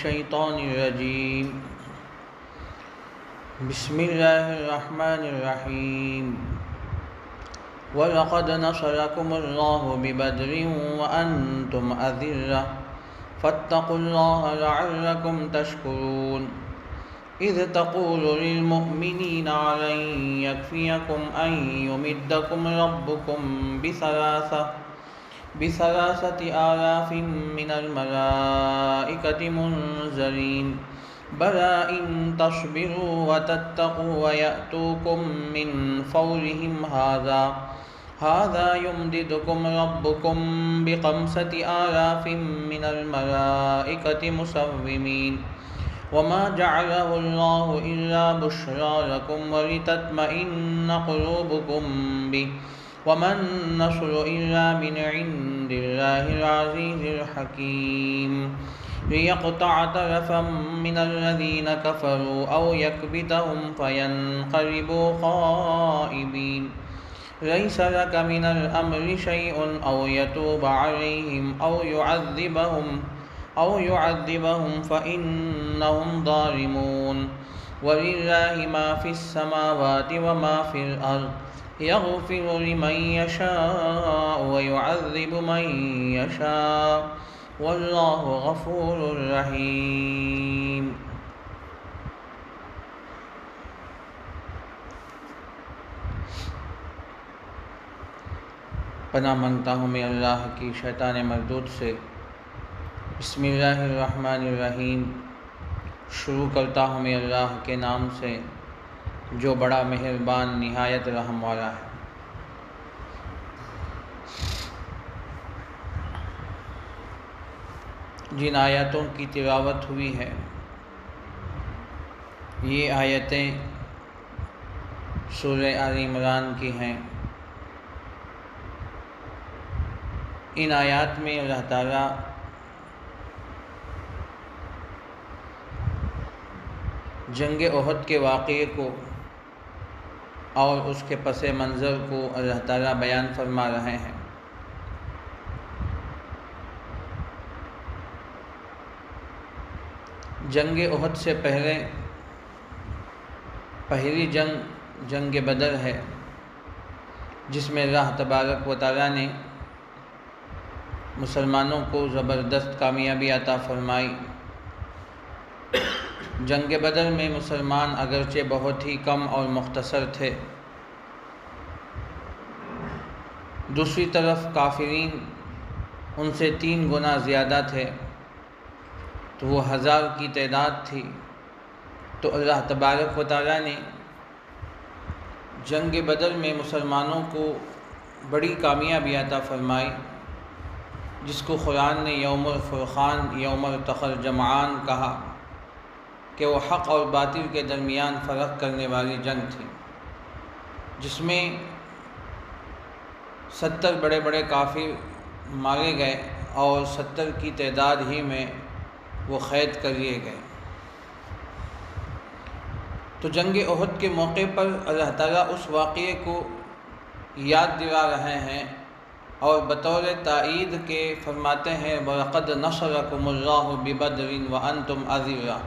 الشيطان الرجيم بسم الله الرحمن الرحيم وَلَقَدْ نَصَرَكُمُ اللَّهُ بِبَدْرٍ وَأَنْتُمْ أَذِلَّةٌ فَاتَّقُوا اللَّهَ لَعَلَّكُمْ تَشْكُرُونَ إِذْ تَقُولُ لِلْمُؤْمِنِينَ لَنْ يَكْفِيَكُمْ أَنْ يُمِدَّكُمْ رَبُّكُمْ بِثَلَاثَةِ آلَافٍ مِّنَ الْمَلَائِكَةِ مُنْزَلِينَ بَلَىٰ إِن تَصْبِرُوا وَتَتَّقُوا وَيَأْتُوكُم مِّن فَوْرِهِمْ هَٰذَا يُمْدِدْكُمْ رَبُّكُم بِخَمْسَةِ آلَافٍ مِّنَ الْمَلَائِكَةِ مُسَوِّمِينَ وَمَا جَعَلَهُ اللَّهُ إِلَّا بُشْرَىٰ لَكُمْ وَلِتَطْمَئِنَّ قُلُوبُكُم بِهِ وَمَا النَّصْرُ إِلَّا مِنْ عِندِ اللَّهِ الْعَزِيزِ الْحَكِيمِ لِيَقْطَعَ طَرَفًا مِّنَ الَّذِينَ كَفَرُوا أَوْ يَكْبِتَهُمْ فَيَنقَلِبُوا خَائِبِينَ لَيْسَ لَكَ مِنَ الْأَمْرِ شَيْءٌ أَوْ يَتُوبَ عَلَيْهِمْ أَوْ يُعَذِّبَهُمْ فَإِنَّهُمْ ظَالِمُونَ وَلِلَّهِ مَا فِي السَّمَاوَاتِ وَمَا فِي الْأَرْضِ يَغْفِرُ لِمَن يَشَاءُ وَيُعَذِّبُ مَن يَشَاءُ وَاللَّهُ غَفُورٌ رَحِيمٌ۔ پناہ مانگتا ہوں میں اللہ کی شیطان مردود سے۔ بسم اللہ الرحمن الرحیم، شروع کرتا ہوں میں اللہ کے نام سے جو بڑا مہربان نہایت رحم والا ہے۔ جن آیاتوں کی تلاوت ہوئی ہے یہ آیتیں سورہ آل عمران کی ہیں۔ ان آیات میں اللہ تعالیٰ جنگ احد کے واقعے کو اور اس کے پس منظر کو اللہ تعالیٰ بیان فرما رہے ہیں۔ جنگ احد سے پہلی جنگ بدر ہے، جس میں اللہ تبارک و تعالیٰ نے مسلمانوں کو زبردست کامیابی عطا فرمائی۔ جنگ بدر میں مسلمان اگرچہ بہت ہی کم اور مختصر تھے، دوسری طرف کافرین ان سے 3 گنا زیادہ تھے، تو وہ 1000 کی تعداد تھی۔ تو اللہ تبارک و تعالیٰ نے جنگ بدر میں مسلمانوں کو بڑی کامیابی عطا فرمائی، جس کو قرآن نے یوم الفرقان، یوم التقى الجمعان کہا، کہ وہ حق اور باطل کے درمیان فرق کرنے والی جنگ تھی، جس میں 70 بڑے بڑے کافر مارے گئے اور 70 کی تعداد ہی میں وہ قید کر لیے گئے۔ تو جنگ احد کے موقع پر اللہ تعالیٰ اس واقعے کو یاد دلا رہے ہیں اور بطور تائید کے فرماتے ہیں وَلَقَدْ نَصَرَكُمُ اللَّهُ بِبَدْرٍ وَأَنْتُمْ أَذِلَّةٌ،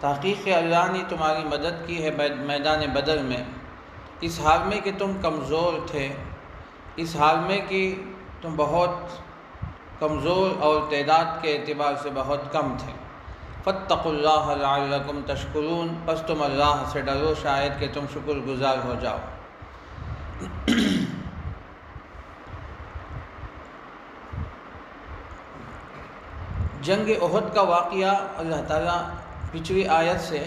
تحقیق اللہ نے تمہاری مدد کی ہے میدان بدر میں، اس حال میں کہ تم کمزور تھے، اس حال میں کہ تم بہت کمزور اور تعداد کے اعتبار سے بہت کم تھے۔ فَاتَّقُوا اللَّهَ لَعَلَّكُمْ تَشْكُرُونَ، پس تم اللہ سے ڈرو شاید کہ تم شکر گزار ہو جاؤ۔ جنگ احد کا واقعہ اللہ تعالیٰ پچھلی آیت سے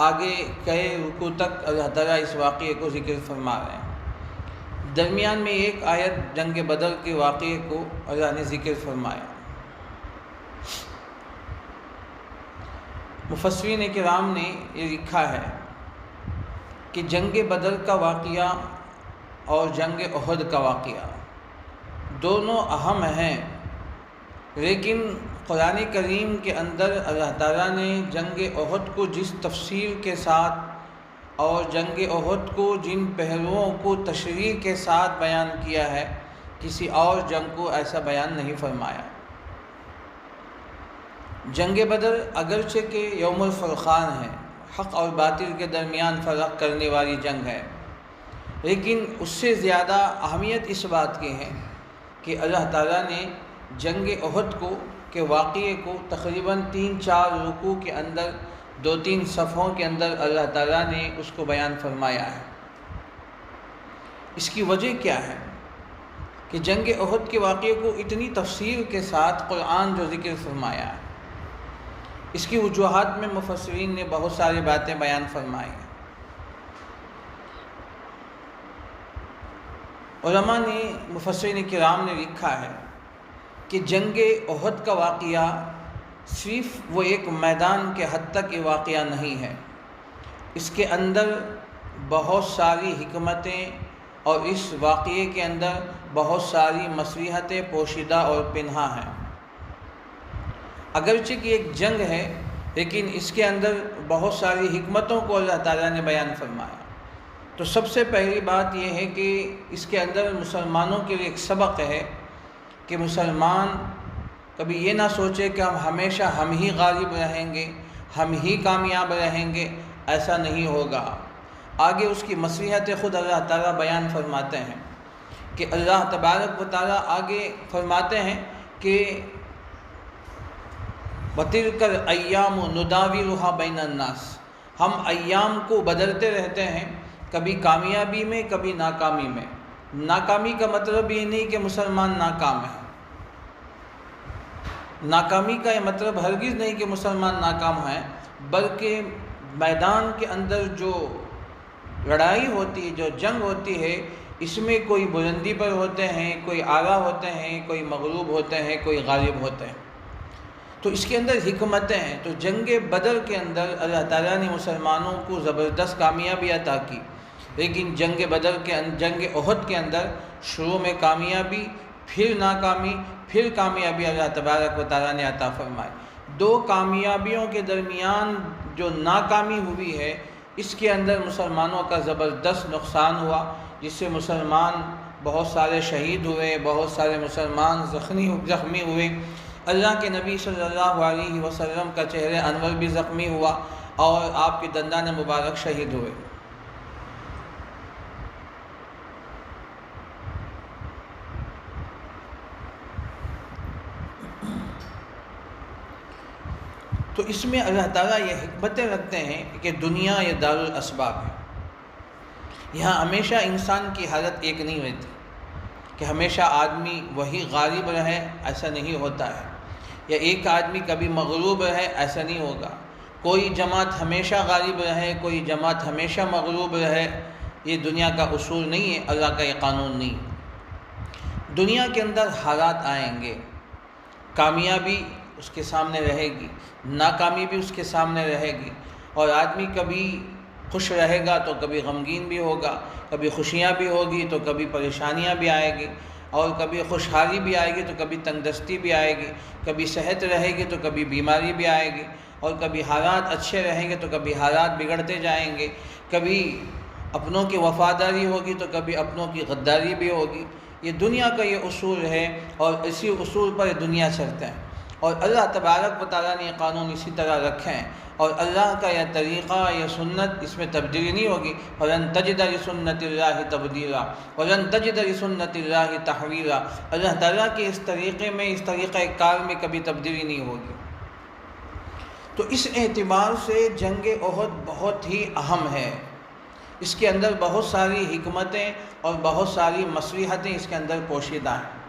آگے کئی رکوع تک اللہ تعالیٰ اس واقعے کو ذکر فرما رہے ہیں۔ درمیان میں ایک آیت جنگ بدر کے واقعے کو اللہ نے ذکر فرمایا۔ مفسرین کرام نے یہ لکھا ہے کہ جنگ بدر کا واقعہ اور جنگ احد کا واقعہ دونوں اہم ہیں، لیکن قرآن کریم کے اندر اللہ تعالیٰ نے جنگ احد کو جس تفصیل کے ساتھ اور جنگ احد کو جن پہلوؤں کو تشریح کے ساتھ بیان کیا ہے، کسی اور جنگ کو ایسا بیان نہیں فرمایا۔ جنگ بدر اگرچہ کہ یوم الفرقان ہے، حق اور باطل کے درمیان فرق کرنے والی جنگ ہے، لیکن اس سے زیادہ اہمیت اس بات کی ہے کہ اللہ تعالیٰ نے جنگ احد کے واقعے کو تقریباً 3-4 رکوع کے اندر 2-3 صفحوں کے اندر اللہ تعالیٰ نے اس کو بیان فرمایا ہے۔ اس کی وجہ کیا ہے کہ جنگ احد کے واقعے کو اتنی تفصیل کے ساتھ قرآن جو ذکر فرمایا ہے؟ اس کی وجوہات میں مفسرین نے بہت ساری باتیں بیان فرمائی ہیں۔ علماء نے، مفسرین کرام نے لکھا ہے کہ جنگ احد کا واقعہ صرف وہ ایک میدان کے حد تک یہ واقعہ نہیں ہے، اس کے اندر بہت ساری حکمتیں اور اس واقعے کے اندر بہت ساری مصلحتیں پوشیدہ اور پنہاں ہیں۔ اگرچہ کہ ایک جنگ ہے، لیکن اس کے اندر بہت ساری حکمتوں کو اللہ تعالیٰ نے بیان فرمایا۔ تو سب سے پہلی بات یہ ہے کہ اس کے اندر مسلمانوں کے لیے ایک سبق ہے کہ مسلمان کبھی یہ نہ سوچے کہ ہمیشہ ہم ہی غالب رہیں گے، ہم ہی کامیاب رہیں گے، ایسا نہیں ہوگا۔ آگے اس کی مصلحتیں خود اللہ تعالیٰ بیان فرماتے ہیں کہ اللہ تبارک و تعالیٰ آگے فرماتے ہیں کہ وَتِلْكَ الْأَيَّامُ نُدَاوِلُهَا بَيْنَ النَّاسِ، ہم ایام کو بدلتے رہتے ہیں، کبھی کامیابی میں کبھی ناکامی میں۔ ناکامی کا مطلب یہ نہیں کہ مسلمان ناکام ہے، ناکامی کا یہ مطلب ہرگز نہیں کہ مسلمان ناکام ہیں، بلکہ میدان کے اندر جو لڑائی ہوتی ہے، جو جنگ ہوتی ہے، اس میں کوئی بلندی پر ہوتے ہیں، کوئی اعلیٰ ہوتے ہیں، کوئی مغلوب ہوتے ہیں، کوئی غالب ہوتے ہیں۔ تو اس کے اندر حکمتیں ہیں۔ تو جنگ بدر کے اندر اللہ تعالیٰ نے مسلمانوں کو زبردست کامیابی عطا کی، لیکن جنگ احد کے اندر شروع میں کامیابی، پھر ناکامی، پھر کامیابی اللہ تبارک و تعالیٰ نے عطا فرمائی۔ 2 کامیابیوں کے درمیان جو ناکامی ہوئی ہے، اس کے اندر مسلمانوں کا زبردست نقصان ہوا، جس سے مسلمان بہت سارے شہید ہوئے، بہت سارے مسلمان زخمی ہوئے۔ اللہ کے نبی صلی اللہ علیہ وسلم کا چہرہ انور بھی زخمی ہوا اور آپ کے دندان مبارک شہید ہوئے۔ تو اس میں اللہ تعالیٰ یہ حکمتیں رکھتے ہیں کہ دنیا یہ دار الاسباب ہے، یہاں ہمیشہ انسان کی حالت ایک نہیں رہتی کہ ہمیشہ آدمی وہی غالب رہے، ایسا نہیں ہوتا ہے، یا ایک آدمی کبھی مغلوب رہے، ایسا نہیں ہوگا۔ کوئی جماعت ہمیشہ غالب رہے، کوئی جماعت ہمیشہ مغلوب رہے، یہ دنیا کا اصول نہیں ہے، اللہ کا یہ قانون نہیں۔ دنیا کے اندر حالات آئیں گے، کامیابی اس کے سامنے رہے گی، ناکامی بھی اس کے سامنے رہے گی، اور آدمی کبھی خوش رہے گا تو کبھی غمگین بھی ہوگا، کبھی خوشیاں بھی ہوگی تو کبھی پریشانیاں بھی آئے گی، اور کبھی خوشحالی بھی آئے گی تو کبھی تنگدستی بھی آئے گی، کبھی صحت رہے گی تو کبھی بیماری بھی آئے گی، اور کبھی حالات اچھے رہیں گے تو کبھی حالات بگڑتے جائیں گے، کبھی اپنوں کی وفاداری ہوگی تو کبھی اپنوں کی غداری بھی ہوگی۔ یہ دنیا کا یہ اصول ہے، اور اسی اصول پر دنیا چلتے ہیں، اور اللہ تبارک و تعالیٰ نے یہ قانون اسی طرح رکھے ہیں، اور اللہ کا یہ طریقہ، یہ سنت، اس میں تبدیلی نہیں ہوگی۔ وَلَن تَجِدَ لِسُنَّتِ اللَّهِ تَبْدِيلًا وَلَن تَجِدَ لِسُنَّتِ اللَّهِ تَحْوِيلًا، اللہ تعالیٰ کے اس طریقے میں، اس طریقہ کار میں کبھی تبدیلی نہیں ہوگی۔ تو اس اعتبار سے جنگ احد بہت ہی اہم ہے، اس کے اندر بہت ساری حکمتیں اور بہت ساری مصلحتیں اس کے اندر پوشیدہ ہیں۔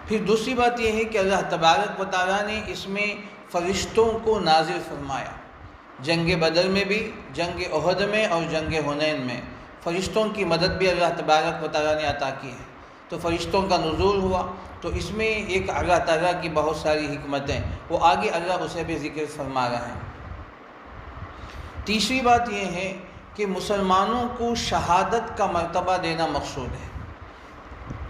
پھر دوسری بات یہ ہے کہ اللہ تبارک و تعالیٰ نے اس میں فرشتوں کو نازل فرمایا، جنگ بدر میں بھی، جنگ احد میں اور جنگ حنین میں فرشتوں کی مدد بھی اللہ تبارک و تعالیٰ نے عطا کی ہے، تو فرشتوں کا نزول ہوا۔ تو اس میں ایک اللہ تعالیٰ کی بہت ساری حکمتیں، وہ آگے اللہ اسے بھی ذکر فرما رہے ہیں۔ تیسری بات یہ ہے کہ مسلمانوں کو شہادت کا مرتبہ دینا مقصود ہے۔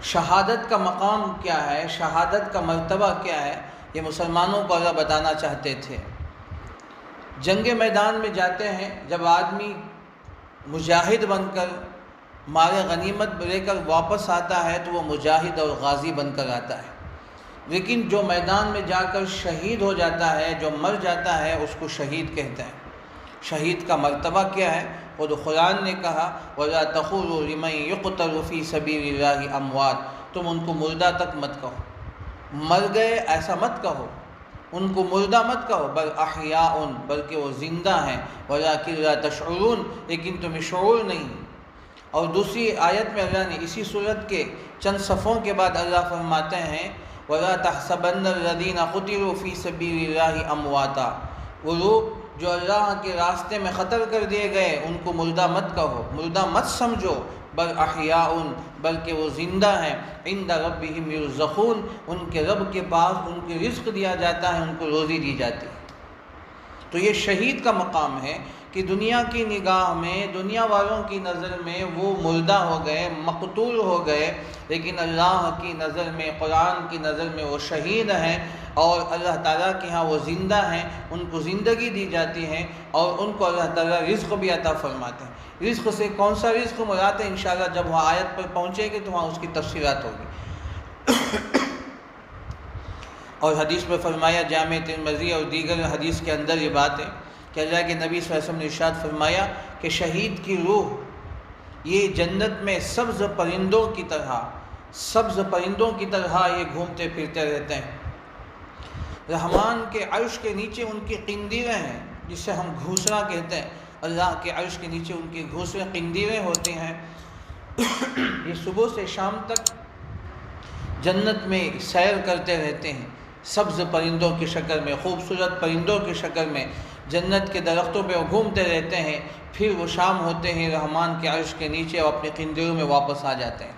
شہادت کا مقام کیا ہے، شہادت کا مرتبہ کیا ہے، یہ مسلمانوں کو اللہ بتانا چاہتے تھے۔ جنگ میدان میں جاتے ہیں، جب آدمی مجاہد بن کر مال غنیمت لے کر واپس آتا ہے تو وہ مجاہد اور غازی بن کر آتا ہے۔ لیکن جو میدان میں جا کر شہید ہو جاتا ہے، جو مر جاتا ہے، اس کو شہید کہتے ہیں۔ شہید کا مرتبہ کیا ہے؟ خود قرآن نے کہا وَلَا تَقُولُوا لِمَن يُقْتَلُ فِي سَبِيلِ اللَّهِ أَمْوَاتٌ، تم ان کو مردہ تک مت کہو، مر گئے ایسا مت کہو، ان کو مردہ مت کہو، بل احیاء، بلکہ وہ زندہ ہیں، وَلَٰكِن لَا تَشْعُرُونَ، لیکن تمہیں شعور نہیں۔ اور دوسری آیت میں اللہ نے اسی صورت کے چند صفوں کے بعد اللہ فرماتے ہیں وَلَا تَحْسَبَنَّ الَّذِينَ قُتِلُوا فِي سَبِيلِ اللَّهِ أَمْوَاتًا، وہ لوگ جو اللہ کے راستے میں قتل کر دیے گئے ان کو مردہ مت کہو، مردہ مت سمجھو، بل احیاء، بلکہ وہ زندہ ہیں، عند ربہم یرزقون، ان کے رب کے پاس ان کے رزق دیا جاتا ہے، ان کو روزی دی جاتی ہے۔ تو یہ شہید کا مقام ہے کہ دنیا کی نگاہ میں، دنیا والوں کی نظر میں وہ مردہ ہو گئے، مقتول ہو گئے، لیکن اللہ کی نظر میں، قرآن کی نظر میں وہ شہید ہیں، اور اللہ تعالیٰ کے ہاں وہ زندہ ہیں، ان کو زندگی دی جاتی ہے، اور ان کو اللہ تعالیٰ رزق بھی عطا فرماتے ہیں۔ رزق سے کون سا رزق مراد ہے؟ انشاءاللہ جب وہاں آیت پر پہنچے گے تو وہاں اس کی تفصیلات ہوگی۔ اور حدیث میں فرمایا، جامع ترمذی اور دیگر حدیث کے اندر یہ بات ہے کہ اللہ کے نبی صلی اللہ علیہ وسلم نے ارشاد فرمایا کہ شہید کی روح یہ جنت میں سبز پرندوں کی طرح یہ گھومتے پھرتے رہتے ہیں۔ رحمان کے عرش کے نیچے ان کی قندیلیں ہیں، جسے ہم گھوسرا کہتے ہیں، اللہ کے عرش کے نیچے ان کی گھوسرے قندیلیں ہوتی ہیں۔ یہ صبح سے شام تک جنت میں سیر کرتے رہتے ہیں، سبز پرندوں کی شکل میں، خوبصورت پرندوں کی شکل میں جنت کے درختوں پہ وہ گھومتے رہتے ہیں، پھر وہ شام ہوتے ہیں رحمان کے عرش کے نیچے اور اپنے قندیلوں میں واپس آ جاتے ہیں۔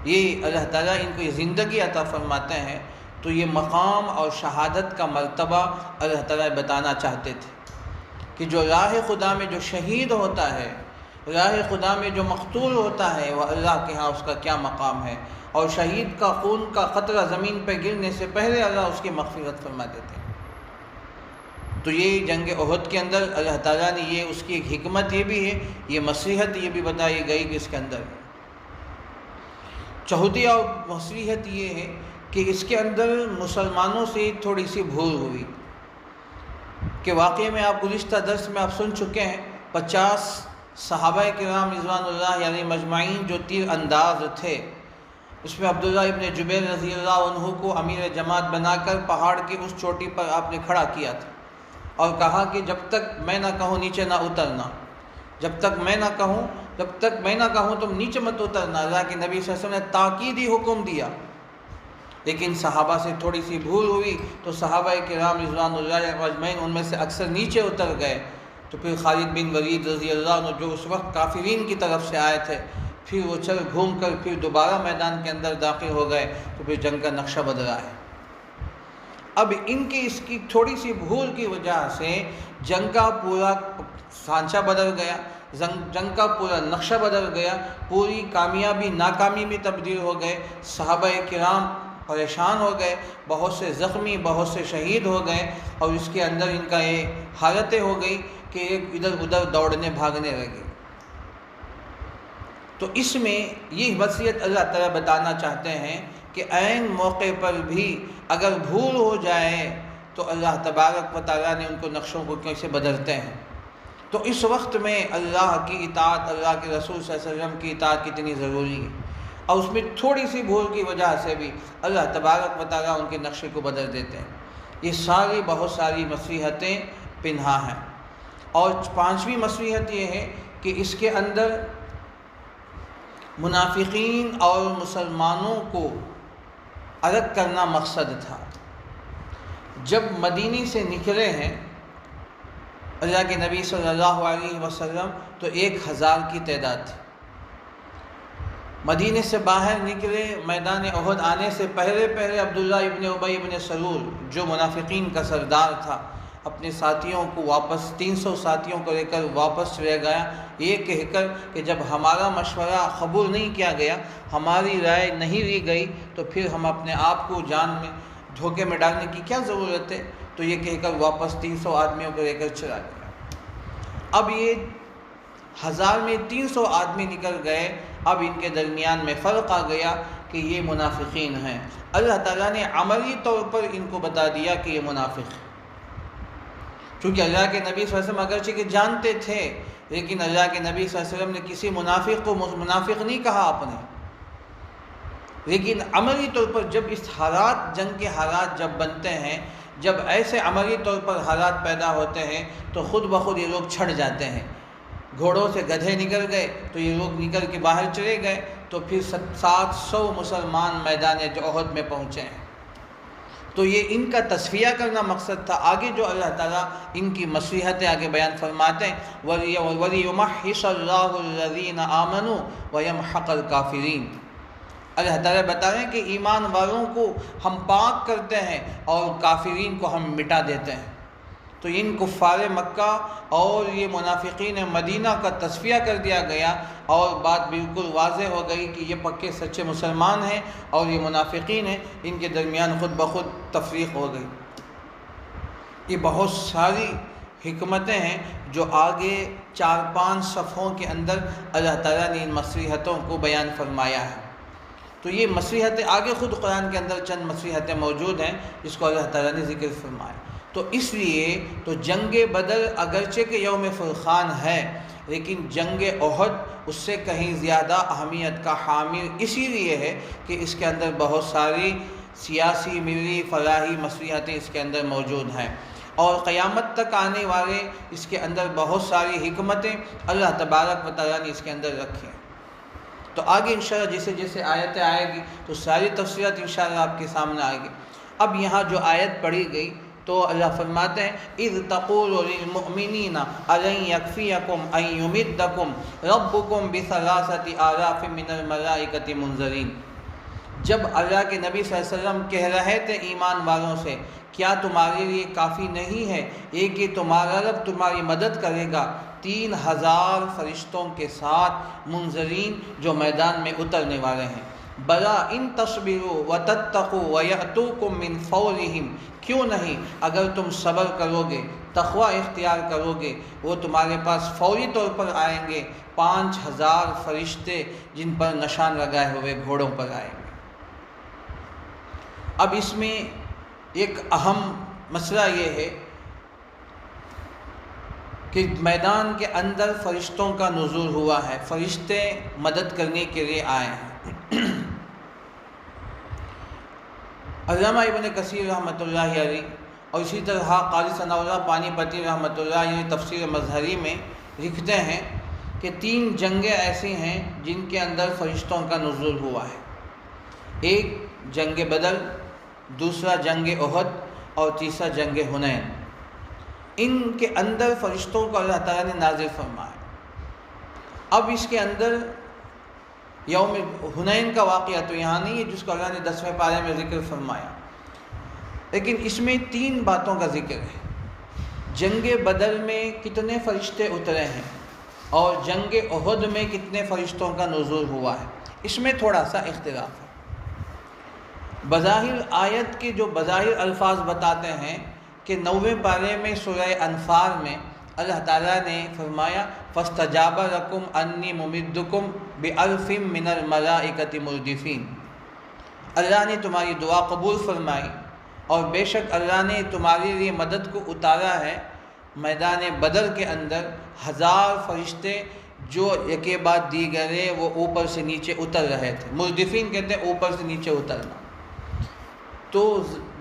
یہ اللہ تعالیٰ ان کو یہ زندگی عطا فرماتے ہیں۔ تو یہ مقام اور شہادت کا مرتبہ اللہ تعالیٰ بتانا چاہتے تھے کہ جو راہ خدا میں جو شہید ہوتا ہے، راہ خدا میں جو مقتول ہوتا ہے، وہ اللہ کے ہاں اس کا کیا مقام ہے، اور شہید کا خون کا قطرہ زمین پہ گرنے سے پہلے اللہ اس کی مغفرت فرما دیتے ہیں۔ تو یہ جنگ احد کے اندر اللہ تعالیٰ نے یہ اس کی ایک حکمت یہ بھی ہے، یہ مصلحت یہ بھی بتائی گئی کہ اس کے اندر چوتھی اور مصلحت یہ ہے کہ اس کے اندر مسلمانوں سے تھوڑی سی بھول ہوئی کہ واقعے میں آپ گزشتہ درس میں آپ سن چکے ہیں 50 صحابہ کرام رضوان اللہ علیہ مجمعین جو تیر انداز تھے، اس میں عبداللہ ابن جبیر رضی اللہ عنہ کو امیر جماعت بنا کر پہاڑ کی اس چوٹی پر آپ نے کھڑا کیا تھا اور کہا کہ جب تک میں نہ کہوں نیچے نہ اترنا، جب تک میں نہ کہوں تم نیچے مت اترنا۔ اللہ کے نبی صلی اللہ علیہ وسلم نے تاکیدی حکم دیا، لیکن صحابہ سے تھوڑی سی بھول ہوئی تو صحابہ کرام رضوان اللہ علیہ اجمعین ان میں سے اکثر نیچے اتر گئے۔ تو پھر خالد بن ولید رضی اللہ عنہ جو اس وقت کافرین کی طرف سے آئے تھے، پھر وہ چل گھوم کر پھر دوبارہ میدان کے اندر داخل ہو گئے، تو پھر جنگ کا نقشہ بدلا ہے۔ اب ان کی اس کی تھوڑی سی بھول کی وجہ سے جنگ کا پورا سانچہ بدل گیا، جنگ کا پورا نقشہ بدل گیا، پوری کامیابی ناکامی میں تبدیل ہو گئے، صحابہ کرام پریشان ہو گئے، بہت سے زخمی، بہت سے شہید ہو گئے، اور اس کے اندر ان کا یہ حالتیں ہو گئی کہ ایک ادھر ادھر دوڑنے بھاگنے لگے۔ تو اس میں یہ وصیت اللہ تعالیٰ بتانا چاہتے ہیں کہ عین موقع پر بھی اگر بھول ہو جائے تو اللہ تبارک و تعالیٰ نے ان کو نقشوں کو کیسے بدلتے ہیں۔ تو اس وقت میں اللہ کی اطاعت، اللہ کے رسول صلی اللہ علیہ وسلم کی اطاعت کتنی ضروری ہے، اور اس میں تھوڑی سی بھول کی وجہ سے بھی اللہ تبارک و تعالیٰ ان کے نقشے کو بدل دیتے ہیں۔ یہ بہت ساری مصلحتیں پنہا ہیں۔ اور 5ویں مصلحت یہ ہے کہ اس کے اندر منافقین اور مسلمانوں کو الگ کرنا مقصد تھا۔ جب مدینے سے نکلے ہیں اللہ کے نبی صلی اللہ علیہ وسلم تو 1000 کی تعداد تھی۔ مدینے سے باہر نکلے، میدان احد آنے سے پہلے عبداللہ ابن ابی ابن سلول جو منافقین کا سردار تھا، اپنے ساتھیوں کو واپس 300 ساتھیوں کو لے کر واپس چلے گیا، یہ کہہ کر کہ جب ہمارا مشورہ قبول نہیں کیا گیا، ہماری رائے نہیں لی گئی، تو پھر ہم اپنے آپ کو جان میں دھوکے میں ڈالنے کی کیا ضرورت ہے، تو یہ کہہ کر واپس 300 آدمیوں کو لے کر چلا گیا۔ اب یہ 1000 میں 300 آدمی نکل گئے، اب ان کے درمیان میں فرق آ گیا کہ یہ منافقین ہیں، اللہ تعالیٰ نے عملی طور پر ان کو بتا دیا کہ یہ منافق ہے۔ چونکہ اللہ کے نبی صلی اللہ علیہ وسلم اگرچہ کہ جانتے تھے، لیکن اللہ کے نبی صلی اللہ علیہ وسلم نے کسی منافق کو منافق نہیں کہا اپنے، لیکن عملی طور پر جب اس حالات، جنگ کے حالات جب بنتے ہیں، جب ایسے عملی طور پر حالات پیدا ہوتے ہیں تو خود بخود یہ لوگ چھٹ جاتے ہیں۔ گھوڑوں سے گدھے نکل گئے تو یہ لوگ نکل کے باہر چلے گئے، تو پھر 700 مسلمان میدان احد میں پہنچے ہیں۔ تو یہ ان کا تصفیہ کرنا مقصد تھا۔ آگے جو اللہ تعالیٰ ان کی مصلحتیں آگے بیان فرماتے ہیں، وَلِيُمَحِّصَ اللَّهُ الَّذِينَ آمَنُوا وَيَمْحَقَ الْكَافِرِينَ۔ اللہ تعالیٰ بتا رہے ہیں کہ ایمان والوں کو ہم پاک کرتے ہیں اور کافرین کو ہم مٹا دیتے ہیں۔ تو ان کفار مکہ اور یہ منافقین مدینہ کا تصفیہ کر دیا گیا، اور بات بالکل واضح ہو گئی کہ یہ پکے سچے مسلمان ہیں اور یہ منافقین ہیں، ان کے درمیان خود بخود تفریق ہو گئی۔ یہ بہت ساری حکمتیں ہیں جو آگے 4-5 صفحوں کے اندر اللہ تعالیٰ نے ان مصلحتوں کو بیان فرمایا ہے۔ تو یہ مصلحتیں آگے خود قرآن کے اندر چند مصلحتیں موجود ہیں جس کو اللہ تعالیٰ نے ذکر فرمایا۔ تو اس لیے تو جنگ بدر اگرچہ کہ یوم فرقان ہے، لیکن جنگ احد اس سے کہیں زیادہ اہمیت کا حامل اسی لیے ہے کہ اس کے اندر بہت ساری سیاسی، ملی، فلاحی مصلحتیں اس کے اندر موجود ہیں، اور قیامت تک آنے والے اس کے اندر بہت ساری حکمتیں اللہ تبارک و تعالیٰ نے اس کے اندر رکھی ہیں۔ تو آگے انشاءاللہ جیسے جیسے آیتیں آئے گی تو ساری تفصیلات انشاءاللہ آپ کے سامنے آئے گی۔ اب یہاں جو آیت پڑھی گئی تو اللہ فرماتے ہیں اِذْ تَقُولُ لِلْمُؤْمِنِينَ أَلَنْ يَكْفِيَكُمْ أَنْ يُمِدَّكُمْ رَبُّكُمْ بِثَلَاثَةِ آلَافٍ مِّنَ الْمَلَائِكَةِ مُنْزَلِينَ۔ جب اللہ کے نبی صلی اللہ علیہ وسلم کہہ رہے تھے ایمان والوں سے، کیا تمہارے لیے کافی نہیں ہے یہ کہ تمہارا رب تمہاری مدد کرے گا 3000 فرشتوں کے ساتھ منذرین جو میدان میں اترنے والے ہیں؟ بلا ان تصبروا وتتقوا ويأتوكم من فورهم، کیوں نہیں اگر تم صبر کرو گے، تقوی اختیار کرو گے، وہ تمہارے پاس فوری طور پر آئیں گے، 5000 فرشتے جن پر نشان لگائے ہوئے گھوڑوں پر آئیں گے۔ اب اس میں ایک اہم مسئلہ یہ ہے کہ میدان کے اندر فرشتوں کا نزول ہوا ہے، فرشتے مدد کرنے کے لیے آئے ہیں۔ علامہ ابن کثیر رحمۃ اللہ علیہ اور اسی طرح قاضی ثناء اللہ پانی پتی رحمۃ اللہ علیہ تفسیر مظہری میں لکھتے ہیں کہ 3 جنگیں ایسی ہیں جن کے اندر فرشتوں کا نزول ہوا ہے۔ ایک جنگ بدر، دوسرا جنگ احد، اور تیسرا جنگ حنین۔ ان کے اندر فرشتوں کو اللہ تعالیٰ نے نازل فرمایا۔ اب اس کے اندر یوم حنین کا واقعہ تو یہاں نہیں ہے جس کو اللہ نے 10ویں پارے میں ذکر فرمایا، لیکن اس میں 3 باتوں کا ذکر ہے۔ جنگ بدر میں کتنے فرشتے اترے ہیں اور جنگ احد میں کتنے فرشتوں کا نزول ہوا ہے، اس میں تھوڑا سا اختلاف ہے۔ بظاہر آیت کے جو بظاہر الفاظ بتاتے ہیں کہ 9ویں پارے میں سورہ انفال میں اللہ تعالیٰ نے فرمایا فَاسْتَجَابَ لَكُمْ أَنِّي مُمِدُّكُمْ بِأَلْفٍ مِّنَ الْمَلَائِكَةِ مُرْدِفِينَ۔ اللہ نے تمہاری دعا قبول فرمائی اور بے شک اللہ نے تمہارے لیے مدد کو اتارا ہے میدان بدر کے اندر 1000 فرشتے جو یکے بعد دیگرے وہ اوپر سے نیچے اتر رہے تھے۔ مردفین کہتے ہیں اوپر سے نیچے اترنا۔ تو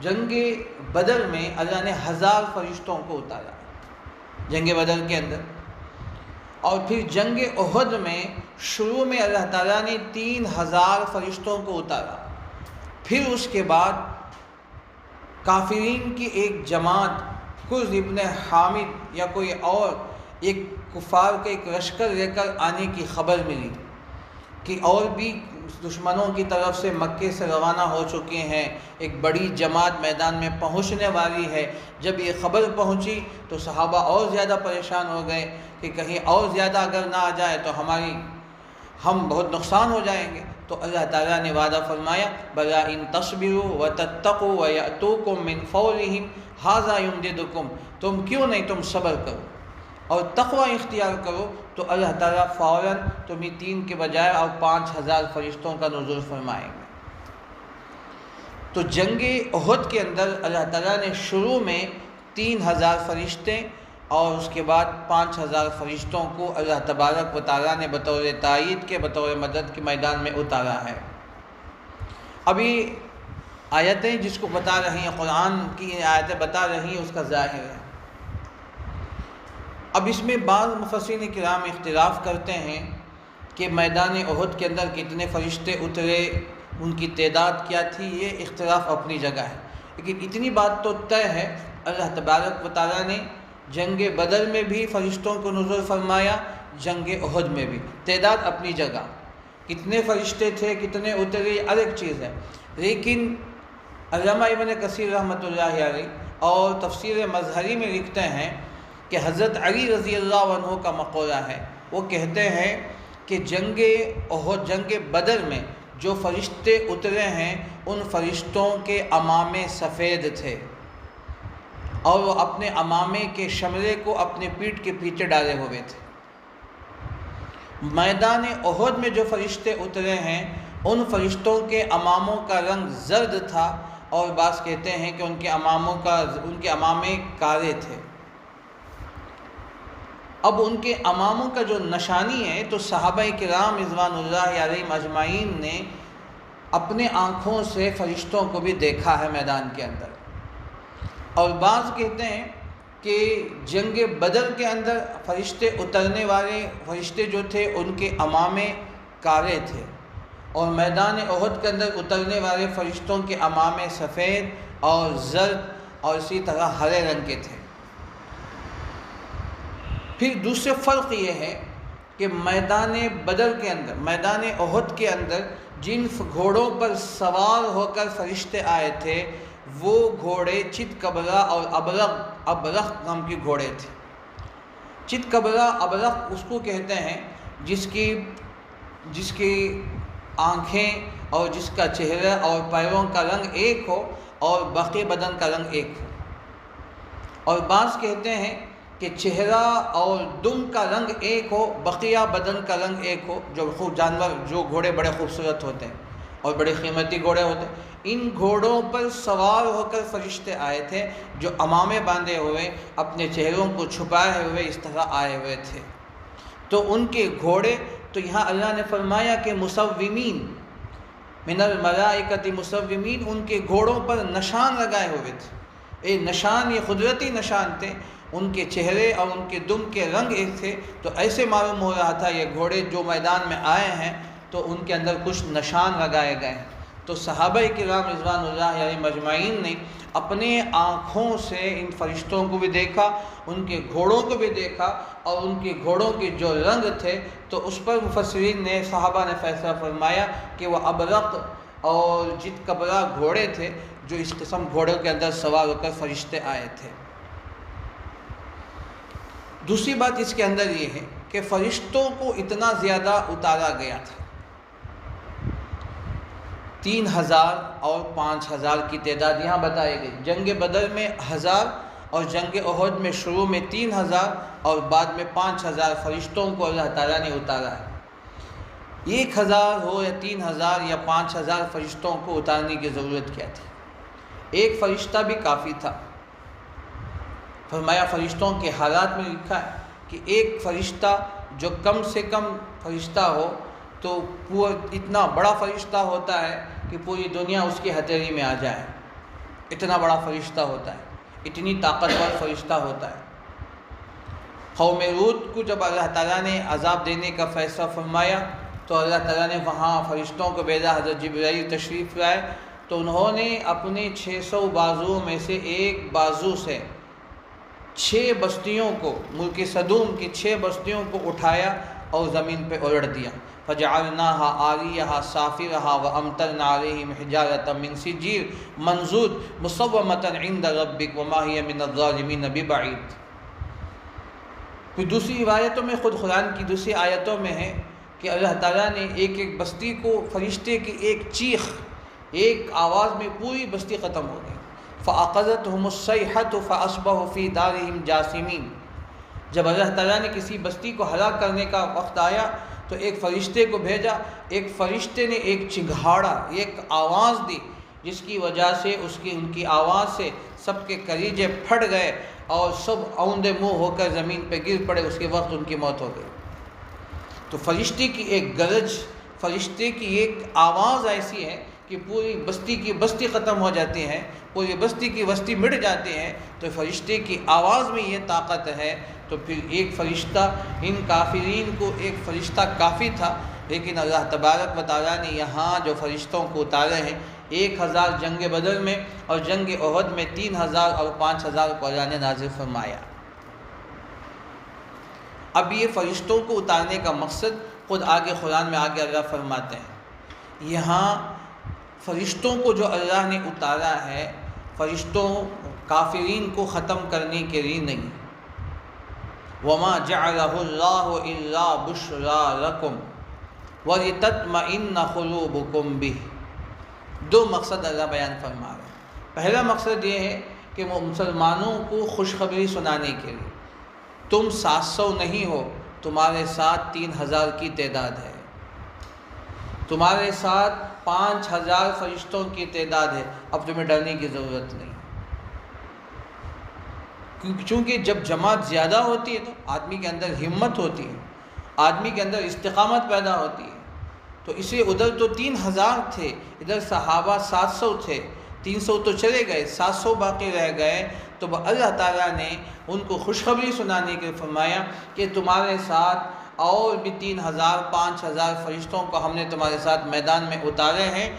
جنگ بدر میں اللہ نے 1000 فرشتوں کو اتارا جنگ بدر کے اندر، اور پھر جنگ احد میں شروع میں اللہ تعالیٰ نے 3000 فرشتوں کو اتارا۔ پھر اس کے بعد کافرین کی ایک جماعت کز ابن حامد یا کوئی اور ایک کفار کے ایک لشکر لے کر آنے کی خبر ملی کہ اور بھی دشمنوں کی طرف سے مکے سے روانہ ہو چکے ہیں، ایک بڑی جماعت میدان میں پہنچنے والی ہے۔ جب یہ خبر پہنچی تو صحابہ اور زیادہ پریشان ہو گئے کہ کہیں اور زیادہ اگر نہ آ جائے تو ہم بہت نقصان ہو جائیں گے۔ تو اللہ تعالیٰ نے وعدہ فرمایا بلا ان تصبروا وتتقوا ويأتوكم من فورهم هذا يمددكم، تم کیوں نہیں تم صبر کرو اور تقوی اختیار کرو تو اللہ تعالیٰ فوراً تمہیں 3 کے بجائے اور 5000 فرشتوں کا نزول فرمائیں گے۔ تو جنگ احد کے اندر اللہ تعالیٰ نے شروع میں 3000 فرشتے اور اس کے بعد 5000 فرشتوں کو اللہ تبارک و تعالیٰ نے بطور تائید کے، بطور مدد کے میدان میں اتارا ہے۔ ابھی آیتیں جس کو بتا رہی ہیں، قرآن کی آیتیں بتا رہی ہیں، اس کا ظاہر ہے۔ اب اس میں بعض مفسرین کرام اختلاف کرتے ہیں کہ میدان احد کے اندر کتنے فرشتے اترے، ان کی تعداد کیا تھی، یہ اختلاف اپنی جگہ ہے، لیکن اتنی بات تو طے ہے، اللہ تبارک و تعالیٰ نے جنگ بدر میں بھی فرشتوں کو نزول فرمایا، جنگ احد میں بھی، تعداد اپنی جگہ، کتنے فرشتے تھے، کتنے اترے، یہ الگ چیز ہے۔ لیکن علامہ ابن کثیر رحمۃ اللہ علیہ اور تفسیر مظہری میں لکھتے ہیں کہ حضرت علی رضی اللہ عنہ کا مقولہ ہے، وہ کہتے ہیں کہ جنگ احد، جنگ بدر میں جو فرشتے اترے ہیں ان فرشتوں کے عمامے سفید تھے اور وہ اپنے عمامے کے شمرے کو اپنے پیٹھ کے پیچھے ڈالے ہوئے تھے۔ میدان احد میں جو فرشتے اترے ہیں ان فرشتوں کے عماموں کا رنگ زرد تھا، اور بعض کہتے ہیں کہ ان کے عمامے کالے تھے۔ اب ان کے عماموں کا جو نشانی ہے تو صحابہ کرام رضوان اللہ علیہم اجمعین نے اپنے آنکھوں سے فرشتوں کو بھی دیکھا ہے میدان کے اندر، اور بعض کہتے ہیں کہ جنگ بدر کے اندر فرشتے اترنے والے فرشتے جو تھے ان کے عمامے کالے تھے، اور میدان احد کے اندر اترنے والے فرشتوں کے عمامے سفید اور زرد اور اسی طرح ہرے رنگ کے تھے۔ پھر دوسرے فرق یہ ہے کہ میدان بدر کے اندر، میدان احد کے اندر جن گھوڑوں پر سوار ہو کر فرشتے آئے تھے وہ گھوڑے چتکبرا اور ابرق نام کے گھوڑے تھے۔ چتکبرا ابرق اس کو کہتے ہیں جس کی آنکھیں اور جس کا چہرہ اور پیروں کا رنگ ایک ہو اور باقی بدن کا رنگ ایک ہو، اور بعض کہتے ہیں کہ چہرہ اور دم کا رنگ ایک ہو، بقیہ بدن کا رنگ ایک ہو۔ جو گھوڑے بڑے خوبصورت ہوتے ہیں اور بڑے قیمتی گھوڑے ہوتے ہیں، ان گھوڑوں پر سوار ہو کر فرشتے آئے تھے جو عمامے باندھے ہوئے، اپنے چہروں کو چھپائے ہوئے اس طرح آئے ہوئے تھے۔ تو ان کے گھوڑے، تو یہاں اللہ نے فرمایا کہ مسومین من الملائکۃ مسومین، ان کے گھوڑوں پر نشان لگائے ہوئے تھے۔ یہ نشان، یہ قدرتی نشان تھے، ان کے چہرے اور ان کے دم کے رنگ ایک تھے، تو ایسے معلوم ہو رہا تھا یہ گھوڑے جو میدان میں آئے ہیں تو ان کے اندر کچھ نشان لگائے گئے ہیں۔ تو صحابہ کرام رضوان اللہ علیہم اجمعین نے اپنے آنکھوں سے ان فرشتوں کو بھی دیکھا، ان کے گھوڑوں کو بھی دیکھا، اور ان کے گھوڑوں کے جو رنگ تھے تو اس پر مفسرین نے، صحابہ نے فیصلہ فرمایا کہ وہ ابرق اور چتکبرا گھوڑے تھے جو اس قسم گھوڑوں کے اندر سوار ہو کر فرشتے آئے تھے۔ دوسری بات اس کے اندر یہ ہے کہ فرشتوں کو اتنا زیادہ اتارا گیا تھا، 3000 اور 5000 کی تعداد یہاں بتائی گئی۔ جنگ بدر میں 1000 اور جنگ احد میں شروع میں 3000 اور بعد میں 5000 فرشتوں کو اللہ تعالیٰ نے اتارا ہے۔ 1000 ہو یا 3000 یا 5000 فرشتوں کو اتارنے کی ضرورت کیا تھی؟ ایک فرشتہ بھی کافی تھا۔ فرمایا فرشتوں کے حالات میں لکھا ہے کہ ایک فرشتہ جو کم سے کم فرشتہ ہو تو اتنا بڑا فرشتہ ہوتا ہے کہ پوری دنیا اس کی ہتھیلی میں آ جائے، اتنا بڑا فرشتہ ہوتا ہے، اتنی طاقتور فرشتہ ہوتا ہے۔ قوم لوط کو جب اللہ تعالیٰ نے عذاب دینے کا فیصلہ فرمایا تو اللہ تعالیٰ نے وہاں فرشتوں کو بھیجا، حضرت جبرائیل تشریف لائے تو انہوں نے اپنے 600 بازوؤں میں سے ایک بازو سے 6 بستیوں کو، ملک سدوم کی 6 بستیوں کو اٹھایا اور زمین پہ الٹ دیا۔ فَجَعَلْنَاهَا عَالِيَهَا سَافِلَهَا وَأَمْطَرْنَا عَلَيْهِمْ حِجَارَةً مِّن سِجِّيلٍ مَّنضُودٍ مُّصَوَّمَةً عِندَ رَبِّكَ وَمَا هِيَ مِنَ الظَّالِمِينَ بِبَعِيدٍ۔ پھر دوسری روایتوں میں، خود قرآن کی دوسری آیتوں میں ہے کہ اللہ تعالیٰ نے ایک ایک بستی کو، فرشتے کی ایک چیخ، ایک آواز میں پوری بستی ختم ہو گئی۔ فَأَخَذَتْهُمُ الصَّيْحَةُ فَأَصْبَحُوا فِي دَارِهِمْ جَاثِمِينَ۔ جب اللہ تعالیٰ نے کسی بستی کو ہلاک کرنے کا وقت آیا تو ایک فرشتے کو بھیجا، ایک فرشتے نے ایک چنگھاڑا، ایک آواز دی، جس کی وجہ سے ان کی آواز سے سب کے کلیجے پھٹ گئے اور سب اوندے منہ ہو کر زمین پہ گر پڑے، اس کے وقت ان کی موت ہو گئی۔ تو فرشتے کی ایک گرج، فرشتے کی ایک آواز ایسی ہے کہ پوری بستی کی بستی ختم ہو جاتی ہے، پوری بستی کی بستی مٹ جاتی ہے۔ تو فرشتے کی آواز میں یہ طاقت ہے، تو پھر ایک فرشتہ، ان کافرین کو ایک فرشتہ کافی تھا، لیکن اللہ تبارک و تعالیٰ نے یہاں جو فرشتوں کو اتارے ہیں 1000 جنگ بدر میں اور جنگ احد میں 3000 اور 5000 کو اللہ نے نازل فرمایا۔ اب یہ فرشتوں کو اتارنے کا مقصد خود آگے قرآن میں آگے اللہ فرماتے ہیں، یہاں فرشتوں کو جو اللہ نے اتارا ہے، فرشتوں کافرین کو ختم کرنے کے لیے نہیں۔ وَمَا جَعَلَهُ اللَّهُ إِلَّا بُشْرَىٰ لَكُمْ وَلِتَطْمَئِنَّ قُلُوبُكُمْ بِهِ۔ دو مقصد اللہ بیان فرما رہے ہیں۔ پہلا مقصد یہ ہے کہ وہ مسلمانوں کو خوشخبری سنانے کے لیے، تم 700 نہیں ہو، تمہارے ساتھ 3000 کی تعداد ہے، تمہارے ساتھ 5000 فرشتوں کی تعداد ہے، اب تمہیں ڈرنے کی ضرورت نہیں۔ چونکہ جب جماعت زیادہ ہوتی ہے تو آدمی کے اندر ہمت ہوتی ہے، آدمی کے اندر استقامت پیدا ہوتی ہے۔ تو اس لیے ادھر تو 3000 تھے، ادھر صحابہ 700 تھے، 300 تو چلے گئے، 700 باقی رہ گئے۔ تو اللہ تعالیٰ نے ان کو خوشخبری سنانے کے لیے فرمایا کہ تمہارے ساتھ اور بھی 3000 5000 فرشتوں کو ہم نے تمہارے ساتھ میدان میں اتارے ہیں۔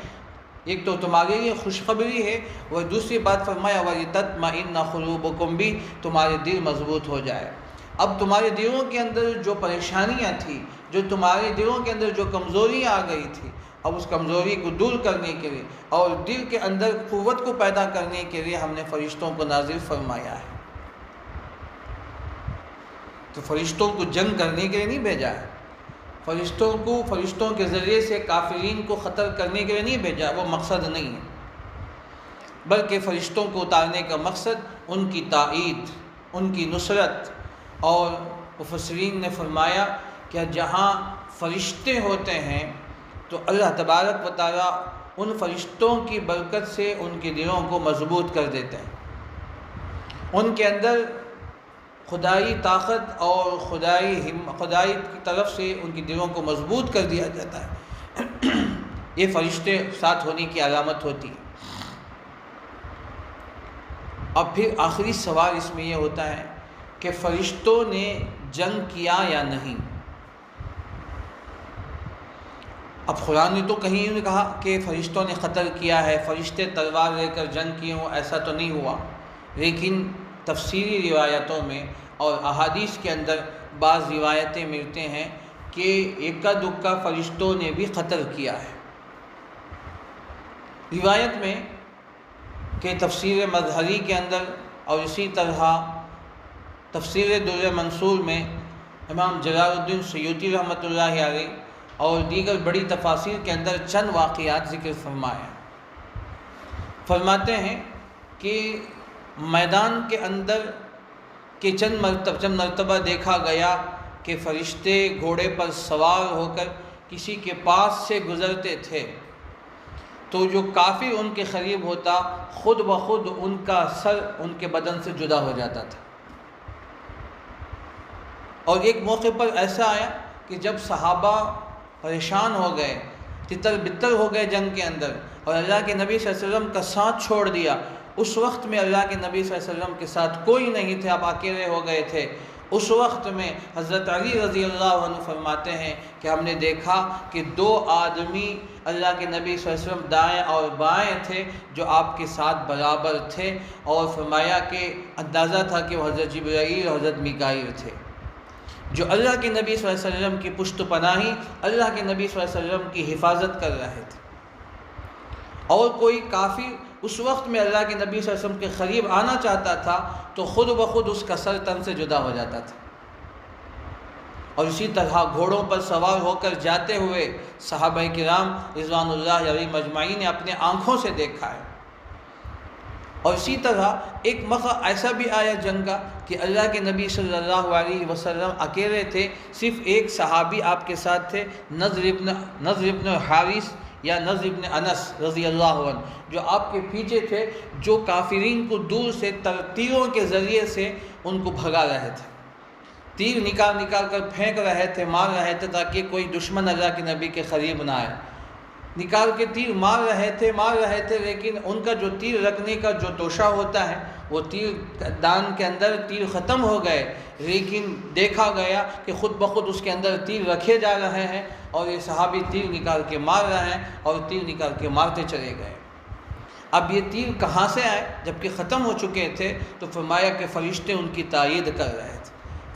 ایک تو تمہارے لیے خوشخبری ہے، اور دوسری بات فرمایا وَلِتَطْمَئِنَّ قُلُوبُكُمْ بھی، تمہارے دل مضبوط ہو جائے۔ اب تمہارے دلوں کے اندر جو پریشانیاں تھیں، جو تمہارے دلوں کے اندر جو کمزوری آ گئی تھی، اب اس کمزوری کو دور کرنے کے لیے اور دل کے اندر قوت کو پیدا کرنے کے لیے ہم نے فرشتوں کو نازل فرمایا ہے۔ تو فرشتوں کو جنگ کرنے کے لیے نہیں بھیجا ہے، فرشتوں کے ذریعے سے کافرین کو قتل کرنے کے لیے نہیں بھیجا، وہ مقصد نہیں ہے، بلکہ فرشتوں کو اتارنے کا مقصد ان کی تائید، ان کی نصرت۔ اور مفسرین نے فرمایا کہ جہاں فرشتے ہوتے ہیں تو اللہ تبارک و تعالیٰ ان فرشتوں کی برکت سے ان کے دلوں کو مضبوط کر دیتے ہیں، ان کے اندر خدائی طاقت اور خدائی کی طرف سے ان کے دلوں کو مضبوط کر دیا جاتا ہے۔ یہ فرشتے ساتھ ہونے کی علامت ہوتی ہے۔ اب پھر آخری سوال اس میں یہ ہوتا ہے کہ فرشتوں نے جنگ کیا یا نہیں؟ اب قرآن نے تو کہیں نہیں کہا کہ فرشتوں نے قتل کیا ہے، فرشتے تلوار لے کر جنگ کیے ہوں، ایسا تو نہیں ہوا، لیکن تفسیری روایتوں میں اور احادیث کے اندر بعض روایتیں ملتے ہیں کہ اکا دکا فرشتوں نے بھی قتل کیا ہے۔ روایت میں کہ تفسیر مظہری کے اندر اور اسی طرح تفسیر در منصور میں امام جلال الدین سیوطی رحمۃ اللہ علیہ اور دیگر بڑی تفاسیر کے اندر چند واقعات ذکر فرمایا۔ فرماتے ہیں کہ میدان کے اندر کہ چند مرتبہ دیکھا گیا کہ فرشتے گھوڑے پر سوار ہو کر کسی کے پاس سے گزرتے تھے، تو جو کافر ان کے قریب ہوتا خود بخود ان کا سر ان کے بدن سے جدا ہو جاتا تھا۔ اور ایک موقع پر ایسا آیا کہ جب صحابہ پریشان ہو گئے، تتر بتر ہو گئے جنگ کے اندر، اور اللہ کے نبی صلی اللہ علیہ وسلم کا ساتھ چھوڑ دیا، اس وقت میں اللہ کے نبی صلی اللہ علیہ وسلم کے ساتھ کوئی نہیں تھے، آپ اکیلے ہو گئے تھے۔ اس وقت میں حضرت علی رضی اللہ عنہ فرماتے ہیں کہ ہم نے دیکھا کہ 2 آدمی اللہ کے نبی صلی اللہ علیہ وسلم دائیں اور بائیں تھے جو آپ کے ساتھ برابر تھے، اور فرمایا کہ اندازہ تھا کہ وہ حضرت جبرائیل اور حضرت میکائیل تھے، جو اللہ کے نبی صلی اللہ علیہ وسلم کی پشت پناہی، اللہ کے نبی صلی اللہ علیہ وسلم کی حفاظت کر رہے تھے۔ اور کوئی کافر اس وقت میں اللہ کے نبی صلی اللہ علیہ وسلم کے قریب آنا چاہتا تھا تو خود بخود اس کا سر تن سے جدا ہو جاتا تھا۔ اور اسی طرح گھوڑوں پر سوار ہو کر جاتے ہوئے صحابہ کرام رضوان اللہ علیہم اجمعین نے اپنے آنکھوں سے دیکھا ہے۔ اور اسی طرح ایک موقع ایسا بھی آیا جنگ کا کہ اللہ کے نبی صلی اللہ علیہ وسلم اکیلے تھے، صرف ایک صحابی آپ کے ساتھ تھے، نضر ابن حارث یا نضر بن انس رضی اللہ عنہ جو آپ کے پیچھے تھے، جو کافرین کو دور سے تیروں کے ذریعے سے ان کو بھگا رہے تھے، تیر نکال کر پھینک رہے تھے، مار رہے تھے تاکہ کوئی دشمن اللہ کے نبی کے قریب نہ آئے، نکال کے تیر مار رہے تھے، لیکن ان کا جو تیر رکھنے کا جو توشہ ہوتا ہے وہ تیر دان کے اندر تیر ختم ہو گئے، لیکن دیکھا گیا کہ خود بخود اس کے اندر تیر رکھے جا رہے ہیں اور یہ صحابی تیر نکال کے مار رہے ہیں اور تیر نکال کے مارتے چلے گئے۔ اب یہ تیر کہاں سے آئے؟ جبکہ ختم ہو چکے تھے، تو فرمایا کہ فرشتے ان کی تائید کر رہے تھے۔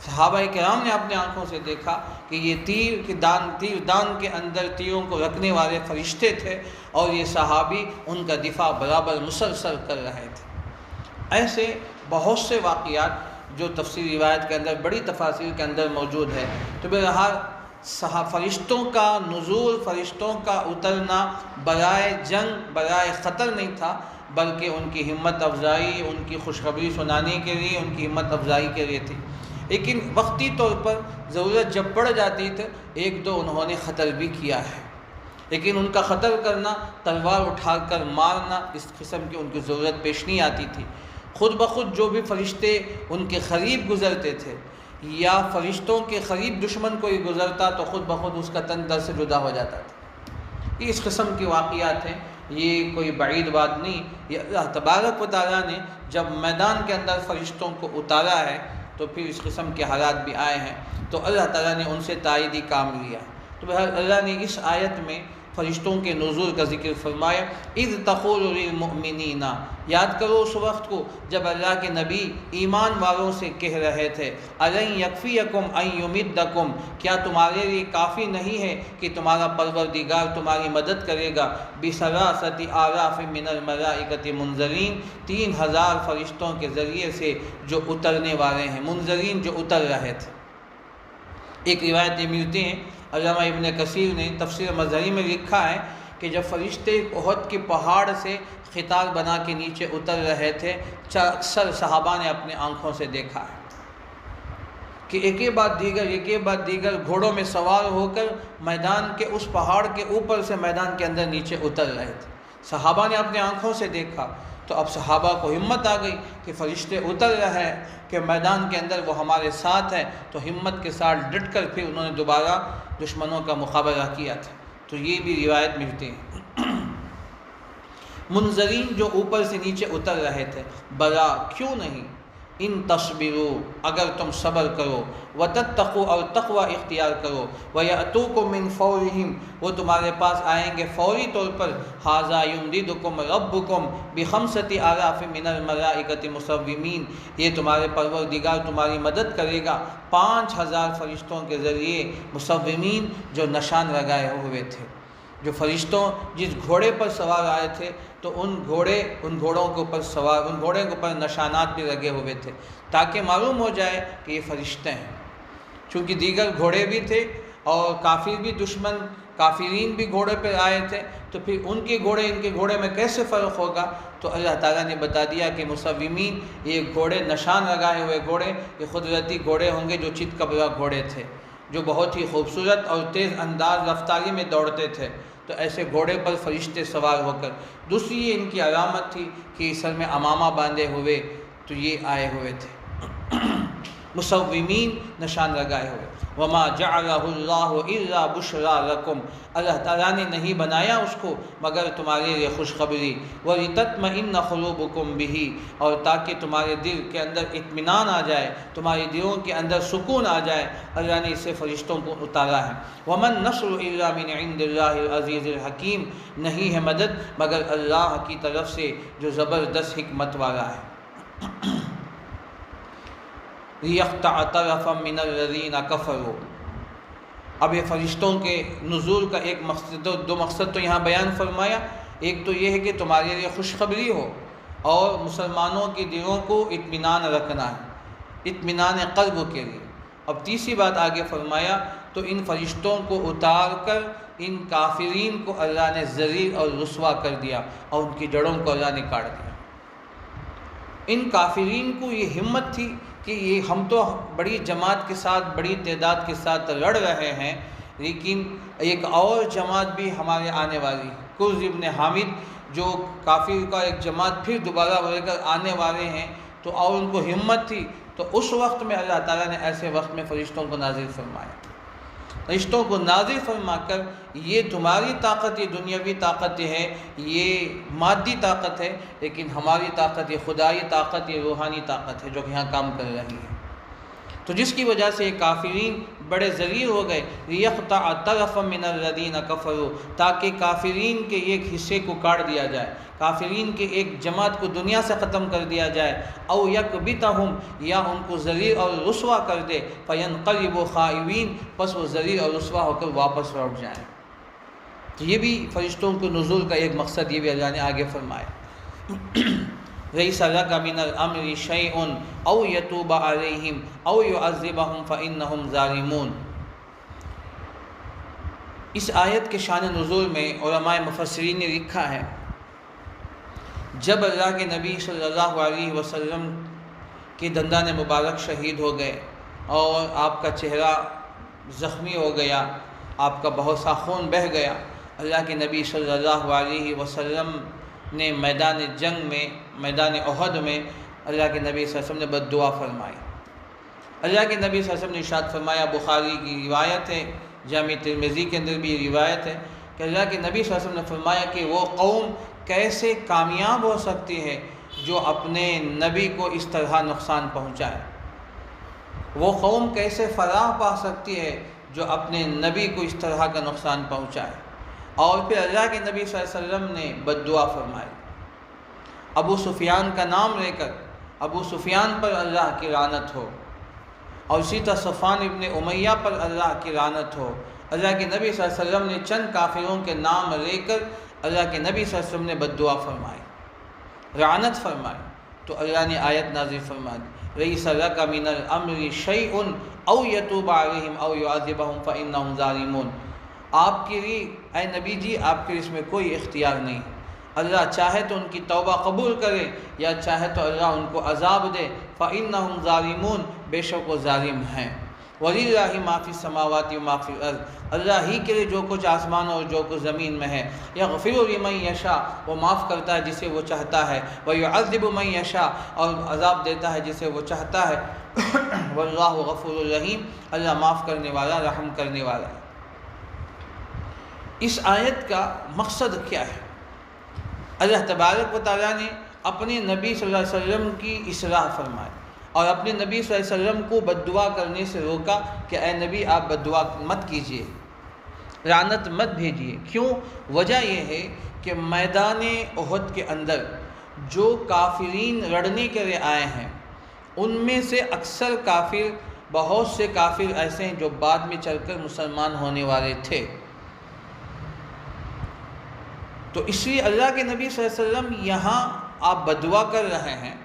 صحابہ کرام نے اپنے آنکھوں سے دیکھا کہ یہ تیر دان کے اندر تیروں کو رکھنے والے فرشتے تھے اور یہ صحابی ان کا دفاع برابر مسلسل کر رہے تھے۔ ایسے بہت سے واقعات جو تفسیری روایت کے اندر بڑی تفاصیل کے اندر موجود ہے۔ تو بہرحال فرشتوں کا نزول، فرشتوں کا اترنا برائے جنگ، برائے خطر نہیں تھا، بلکہ ان کی ہمت افزائی، ان کی خوشخبری سنانے کے لیے، ان کی ہمت افزائی کے لیے تھی۔ لیکن وقتی طور پر ضرورت جب پڑ جاتی تو ایک دو انہوں نے خطر بھی کیا ہے، لیکن ان کا خطر کرنا، تلوار اٹھا کر مارنا، اس قسم کی ان کی ضرورت پیش نہیں آتی تھی۔ خود بخود جو بھی فرشتے ان کے قریب گزرتے تھے یا فرشتوں کے قریب دشمن کوئی گزرتا تو خود بخود اس کا تن در سے جدا ہو جاتا تھا۔ اس قسم کے واقعات ہیں، یہ کوئی بعید بات نہیں۔ یہ اللہ تبارک و تعالیٰ نے جب میدان کے اندر فرشتوں کو اتارا ہے تو پھر اس قسم کے حالات بھی آئے ہیں، تو اللہ تعالیٰ نے ان سے تائیدی کام لیا۔ تو بہرحال اللہ نے اس آیت میں فرشتوں کے نزول کا ذکر فرمایا۔ اذ تقول للمؤمنین، یاد کرو اس وقت کو جب اللہ کے نبی ایمان والوں سے کہہ رہے تھے، الن یکفیکم ان یمدکم، کیا تمہارے لیے کافی نہیں ہے کہ تمہارا پروردگار تمہاری مدد کرے گا، بثلاثۃ آلاف من الملائکۃ منزلین، 3000 فرشتوں کے ذریعے سے جو اترنے والے ہیں، منزلین جو اتر رہے تھے۔ ایک روایت یہ ملتی ہیں، علامہ ابن کثیر نے تفسیر مظہری میں لکھا ہے کہ جب فرشتے احد کے پہاڑ سے خطار بنا کے نیچے اتر رہے تھے، اکثر صحابہ نے اپنے آنکھوں سے دیکھا ہے کہ ایک کے بعد دیگر گھوڑوں میں سوار ہو کر میدان کے اس پہاڑ کے اوپر سے میدان کے اندر نیچے اتر رہے تھے۔ صحابہ نے اپنے آنکھوں سے دیکھا تو اب صحابہ کو ہمت آ گئی کہ فرشتے اتر رہے ہیں، کہ میدان کے اندر وہ ہمارے ساتھ ہیں، تو ہمت کے ساتھ ڈٹ کر پھر انہوں نے دوبارہ دشمنوں کا مقابلہ کیا تھا۔ تو یہ بھی روایت ملتی ہے۔ منظرین جو اوپر سے نیچے اتر رہے تھے، بلا کیوں نہیں، ان تصبروا، اگر تم صبر کرو، وتتقوا، اور تقوی اختیار کرو، ویأتوکم من فورہم، وہ تمہارے پاس آئیں گے فوری طور پر، ھذا یمددکم ربکم بخمسۃ آلاف من الملائکۃ مصومین، یہ تمہارے پروردگار تمہاری مدد کرے گا 5000 فرشتوں کے ذریعے، مصومین جو نشان لگائے ہوئے تھے، جو فرشتوں جس گھوڑے پر سوار آئے تھے تو ان گھوڑے کے اوپر نشانات بھی لگے ہوئے تھے، تاکہ معلوم ہو جائے کہ یہ فرشتے ہیں۔ چونکہ دیگر گھوڑے بھی تھے اور کافر بھی، کافرین بھی گھوڑے پہ آئے تھے، تو پھر ان کے گھوڑے میں کیسے فرق ہوگا؟ تو اللہ تعالیٰ نے بتا دیا کہ مصومین، یہ گھوڑے نشان لگائے ہوئے گھوڑے، یہ قدرتی گھوڑے ہوں گے جو چت قبرہ گھوڑے تھے، جو بہت ہی خوبصورت اور تیز انداز رفتاری میں دوڑتے تھے۔ تو ایسے گھوڑے پر فرشتے سوار ہو کر، دوسری یہ ان کی علامت تھی کہ سر میں امامہ باندھے ہوئے، تو یہ آئے ہوئے تھے مصومین، نشان لگائے ہوئے۔ وما جعلہ اللہ الا بشرا لکم، اللہ تعالیٰ نے نہیں بنایا اس کو مگر تمہارے لیے خوشخبری، وَلِتَطْمَئِنَّ قُلُوبُكُمْ بِهِ، اور تاکہ تمہارے دل کے اندر اطمینان آ جائے، تمہارے دلوں کے اندر سکون آ جائے۔ اللہ نے اسے فرشتوں کو اتارا ہے۔ وَمَن نَّصْرُ إِلَّا مِنْ عِنْدِ اللَّهِ الْعَزِيزِ الْحَكِيمِ، نہیں ہے مدد مگر اللہ کی طرف سے جو زبردست حکمت والا ہے۔ لِيَقْطَعَ طَرَفًا مِّنَ الَّذِينَ كَفَرُوا، اب یہ فرشتوں کے نزول کا ایک مقصد، دو مقصد تو یہاں بیان فرمایا۔ ایک تو یہ ہے کہ تمہارے لیے خوشخبری ہو اور مسلمانوں کے دلوں کو اطمینان رکھنا ہے، اطمینان قلب کے لیے۔ اب تیسری بات آگے فرمایا، تو ان فرشتوں کو اتار کر ان کافرین کو اللہ نے ذلیل اور رسوا کر دیا اور ان کی جڑوں کو اللہ نے کاٹ دیا۔ ان کافرین کو یہ ہمت تھی کہ یہ ہم تو بڑی جماعت کے ساتھ، بڑی تعداد کے ساتھ لڑ رہے ہیں، لیکن ایک اور جماعت بھی ہمارے آنے والی ہے، کرز ابن حامد جو کافر کا ایک جماعت پھر دوبارہ لے کر آنے والے ہیں، تو اور ان کو ہمت تھی، تو اس وقت میں اللہ تعالیٰ نے ایسے وقت میں فرشتوں کو نازل فرمایا، فرشتوں کو نازل فرما کر یہ تمہاری طاقت، یہ دنیاوی طاقت ہے، یہ مادی طاقت ہے، لیکن ہماری طاقت یہ خدائی طاقت، یہ روحانی طاقت ہے جو کہ یہاں کام کر رہی ہے۔ تو جس کی وجہ سے یہ کافرین بڑے ذلیل ہو گئے، لِيَقْطَعَ طَرَفًا مِّنَ الَّذِينَ كَفَرُوا، تاکہ کافرین کے ایک حصے کو کاٹ دیا جائے، کافرین کے ایک جماعت کو دنیا سے ختم کر دیا جائے، او یکبتہم، یا ان کو ذلیل اور رسوا کر دے، فینقلبوا خائبین، پس وہ ذلیل اور رسوا ہو کر واپس لوٹ جائیں۔ تو یہ بھی فرشتوں کو نزول کا ایک مقصد یہ بھی اللہ نے آگے فرمایا، لَيْسَ لَكَ مِنَ الْأَمْرِ شَيْءٌ أَوْ يَتُوبَ عَلَيْهِمْ أَوْ يُعَذِّبَهُمْ فَإِنَّهُمْ ظَالِمُونَ۔ اس آیت کے شان نزول میں علماء مفسرین نے لکھا ہے، جب اللہ کے نبی صلی اللہ علیہ وسلم کے دندان مبارک شہید ہو گئے اور آپ کا چہرہ زخمی ہو گیا، آپ کا بہت سا خون بہہ گیا، اللہ کے نبی صلی اللہ علیہ وسلم نے میدان جنگ میں، میدان احد میں اللہ کے نبی صلی اللہ علیہ وسلم نے بد دعا فرمائی۔ اللہ کے نبی صلی اللہ علیہ وسلم نے ارشاد فرمایا، بخاری کی روایت ہے، جامع ترمذی کے اندر بھی یہ روایت ہے کہ اللہ کے نبی صلی اللہ علیہ وسلم نے فرمایا کہ وہ قوم کیسے کامیاب ہو سکتی ہے جو اپنے نبی کو اس طرح نقصان پہنچائے، وہ قوم کیسے فلاح پا سکتی ہے جو اپنے نبی کو اس طرح کا نقصان پہنچائے۔ اور پھر اللہ کے نبی صلی اللہ علیہ وسلم نے بد دعا فرمائی، ابو سفیان کا نام لے کر ابو سفیان پر اللہ کی لعنت ہو، اور اسی طرح صفوان ابن امیہ پر اللہ کی لعنت ہو۔ اللہ کے نبی صلی اللہ علیہ وسلم نے چند کافروں کے نام لے کر اللہ کے نبی صلی اللہ علیہ وسلم نے بد دعا فرمائی، لعنت فرمائی، تو اللہ نے آیت نازل فرما دی، لَيْسَ لَكَ مِنَ الْأَمْرِ شَيْءٌ أَوْ يَتُوبَ عَلَيْهِمْ أَوْ يُعَذِّبَهُمْ فَإِنَّهُمْ ظَالِمُونَ۔ آپ کے لیے اے نبی جی، آپ کے لیے اس میں کوئی اختیار نہیں، اللہ چاہے تو ان کی توبہ قبول کرے یا چاہے تو اللہ ان کو عذاب دے، فَإِنَّهُمْ ظَالِمُونَ، بے شک وہ ظالم ہیں۔ وَلِلَّهِ مَا فِي السَّمَاوَاتِ وَمَا فِي الْأَرْضِ، اللہ ہی کے لیے جو کچھ آسمان اور جو کچھ زمین میں ہے، یغفر لمن یشاء، وہ معاف کرتا ہے جسے وہ چاہتا ہے، وَيُعَذِّبُ مَن یشاء، اور عذاب دیتا ہے جسے وہ چاہتا ہے، وَاللَّهُ غَفُورٌ رَحِيمٌ، اللہ معاف کرنے والا، رحم کرنے والا ہے۔ اس آیت کا مقصد کیا ہے؟ اللہ تبارک و تعالیٰ نے اپنے نبی صلی اللہ علیہ وسلم کی اصلاح فرمائی اور اپنے نبی صلی اللہ علیہ وسلم کو بد دعا کرنے سے روکا کہ اے نبی آپ بد دعا مت کیجیے، لعنت مت بھیجیے۔ کیوں؟ وجہ یہ ہے کہ میدان احد کے اندر جو کافرین لڑنے کے لیے آئے ہیں، ان میں سے اکثر کافر، بہت سے کافر ایسے ہیں جو بعد میں چل کر مسلمان ہونے والے تھے۔ تو اس لیے اللہ کے نبی صلی اللہ علیہ وسلم یہاں آپ بد دعا کر رہے ہیں،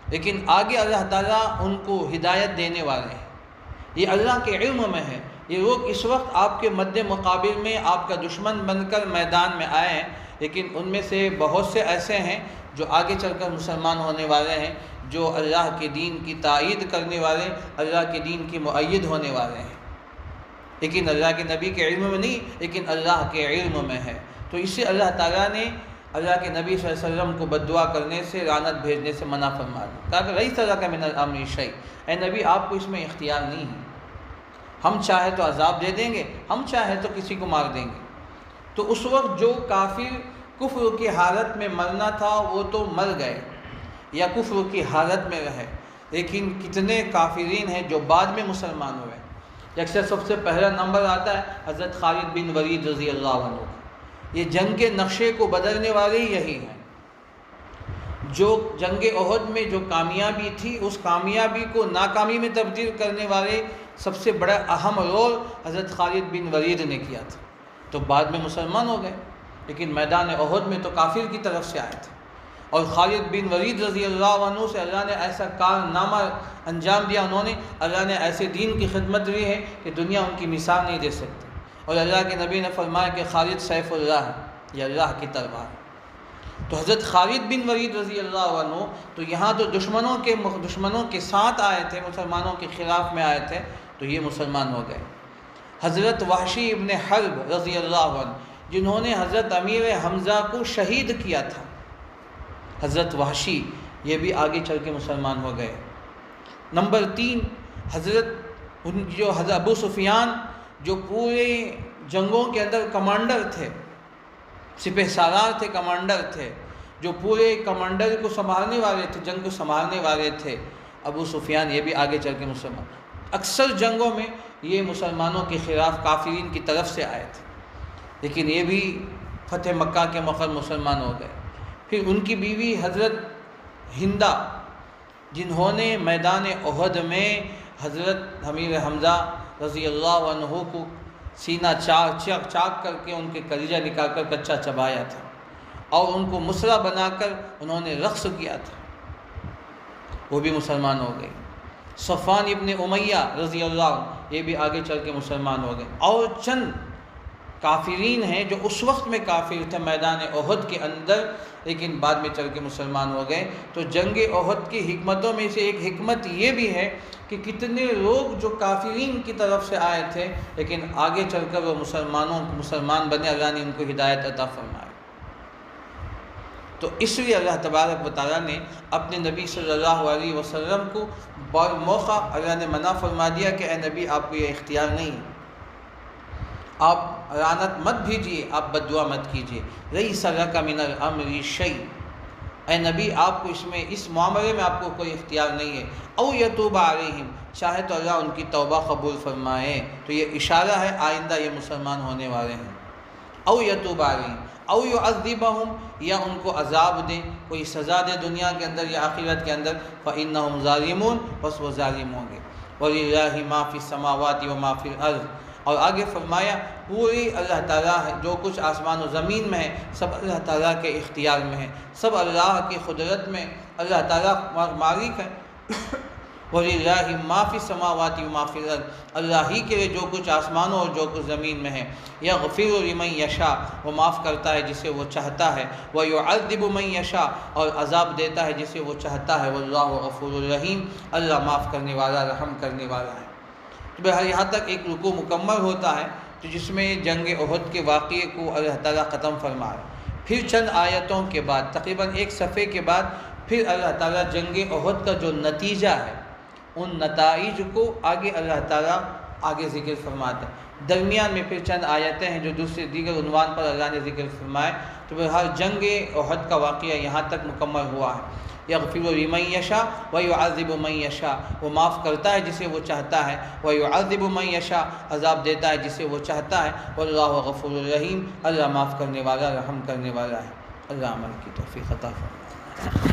لیکن آگے اللہ تعالیٰ ان کو ہدایت دینے والے ہیں، یہ اللہ کے علم میں ہے۔ یہ لوگ اس وقت آپ کے مد مقابل میں آپ کا دشمن بن کر میدان میں آئے ہیں، لیکن ان میں سے بہت سے ایسے ہیں جو آگے چل کر مسلمان ہونے والے ہیں، جو اللہ کے دین کی تائید کرنے والے، اللہ کے دین کی مؤید ہونے والے ہیں، لیکن اللہ کے نبی کے علم میں نہیں، لیکن اللہ کے علم میں ہے۔ تو اس سے اللہ تعالیٰ نے اللہ کے نبی صلی اللہ علیہ وسلم کو بد دعا کرنے سے، لعنت بھیجنے سے منع فرما دیا، کہا کہ لَيْسَ لَكَ مِنَ الْأَمْرِ شَيْءٌ، اے نبی آپ کو اس میں اختیار نہیں ہے، ہم چاہے تو عذاب دے دیں گے، ہم چاہے تو کسی کو مار دیں گے۔ تو اس وقت جو کافر کفر کی حالت میں مرنا تھا وہ تو مر گئے یا کفر کی حالت میں رہے، لیکن کتنے کافرین ہیں جو بعد میں مسلمان ہوئے۔ یکسر سب سے پہلا نمبر آتا ہے حضرت خالد بن ولید رضی اللہ عنہ۔ یہ جنگ کے نقشے کو بدلنے والے یہی ہیں، جو جنگ احد میں جو کامیابی تھی اس کامیابی کو ناکامی میں تبدیل کرنے والے سب سے بڑا اہم رول حضرت خالد بن ولید نے کیا تھا۔ تو بعد میں مسلمان ہو گئے، لیکن میدان احد میں تو کافر کی طرف سے آئے تھے، اور خالد بن ولید رضی اللہ عنہ سے اللہ نے ایسا کارنامہ انجام دیا، انہوں نے اللہ نے ایسے دین کی خدمت دی ہے کہ دنیا ان کی مثال نہیں دے سکتی۔ اور اللہ کے نبی نے فرمایا کہ خالد سیف اللہ ہے، یہ اللہ کی تلوار۔ تو حضرت خالد بن ولید رضی اللہ عنہ تو یہاں تو دشمنوں کے ساتھ آئے تھے، مسلمانوں کے خلاف میں آئے تھے، تو یہ مسلمان ہو گئے۔ حضرت وحشی ابن حرب رضی اللہ عنہ، جنہوں نے حضرت امیر حمزہ کو شہید کیا تھا، حضرت وحشی یہ بھی آگے چل کے مسلمان ہو گئے۔ نمبر 3، حضرت ابو سفیان جو پورے جنگوں کے اندر کمانڈر تھے، سپہ سالار تھے، کمانڈر تھے، جو پورے کمانڈر کو سنبھالنے والے تھے، جنگ کو سنبھالنے والے تھے، ابو سفیان یہ بھی آگے چل کے مسلمان۔ اکثر جنگوں میں یہ مسلمانوں کے خلاف کافرین کی طرف سے آئے تھے، لیکن یہ بھی فتح مکہ کے موقع مسلمان ہو گئے۔ پھر ان کی بیوی حضرت ہندہ، جنہوں نے میدان احد میں حضرت امیر حمزہ رضی اللہ عنہ کو سینہ چاک کر کے ان کے کلیجہ نکال کر کچا چبایا تھا، اور ان کو مسرح بنا کر انہوں نے رقص کیا تھا، وہ بھی مسلمان ہو گئے۔ صفوان ابن امیہ رضی اللہ عنہ یہ بھی آگے چل کے مسلمان ہو گئے۔ اور چند کافرین ہیں جو اس وقت میں کافر تھے میدان احد کے اندر، لیکن بعد میں چل کے مسلمان ہو گئے۔ تو جنگ احد کی حکمتوں میں سے ایک حکمت یہ بھی ہے کہ کتنے لوگ جو کافرین کی طرف سے آئے تھے، لیکن آگے چل کر وہ مسلمان بنے، اللہ نے ان کو ہدایت عطا فرمائی۔ تو اس لیے اللہ تبارک و تعالیٰ نے اپنے نبی صلی اللہ علیہ وسلم کو بار موقع اللہ نے منع فرما دیا کہ اے نبی آپ کو یہ اختیار نہیں ہے، آپ لعنت مت بھیجیے، آپ بد دعا مت کیجیے۔ لیس لک من الامر شیء، اے نبی آپ کو اس معاملے میں آپ کو کوئی اختیار نہیں ہے۔ او یتوب علیہم، چاہے تو اللہ ان کی توبہ قبول فرمائے، تو یہ اشارہ ہے آئندہ یہ مسلمان ہونے والے ہیں۔ او یتوب علیہم او یعذبہم، یا ان کو عذاب دیں، کوئی سزا دے دنیا کے اندر یا آخرت کے اندر، فإنہم ظالمون، بس وہ ظالم ہوں گے۔ وَلِلَّهِ مَا فِي السَّمَاوَاتِ وَمَا فِي الْأَرْضِ، اور آگے فرمایا پوری اللہ تعالیٰ ہے، جو کچھ آسمان و زمین میں ہے سب اللہ تعالیٰ کے اختیار میں ہے، سب اللہ کی قدرت میں، اللہ تعالیٰ مالک ہے۔ وَلِلَّهِ مَا فِي السَّمَاوَاتِ وَمَا فِي الْأَرْضِ، اللہ ہی کے لیے جو کچھ آسمانوں اور جو کچھ زمین میں ہے۔ یغفر لمن یشاء، وہ معاف کرتا ہے جسے وہ چاہتا ہے، وَيُعَذِّبُ مَن یشاء، اور عذاب دیتا ہے جسے وہ چاہتا ہے۔ وَاللَّهُ غَفُورٌ رَحِيمٌ، اللہ معاف کرنے والا، رحم کرنے والا ہے۔ تو بہرحال یہاں تک ایک رکوع مکمل ہوتا ہے، تو جس میں جنگ احد کے واقعے کو اللہ تعالیٰ ختم فرمایا۔ پھر چند آیتوں کے بعد، تقریباً ایک صفحے کے بعد، پھر اللہ تعالیٰ جنگ احد کا جو نتیجہ ہے ان نتائج کو آگے اللہ تعالیٰ آگے ذکر فرماتے ہیں۔ درمیان میں پھر چند آیتیں ہیں جو دیگر عنوان پر اللہ نے ذکر فرمائے۔ تو بہرحال جنگ احد کا واقعہ یہاں تک مکمل ہوا ہے۔ یغفر لمن یشاء ویعذب من یشاء، وہ معاف کرتا ہے جسے وہ چاہتا ہے، ویعذب من یشاء، عذاب دیتا ہے جسے وہ چاہتا ہے۔ واللہ غفور رحیم، اللہ معاف کرنے والا، رحم کرنے والا ہے۔ اللہ عمل کی توفیق عطا فرمائے۔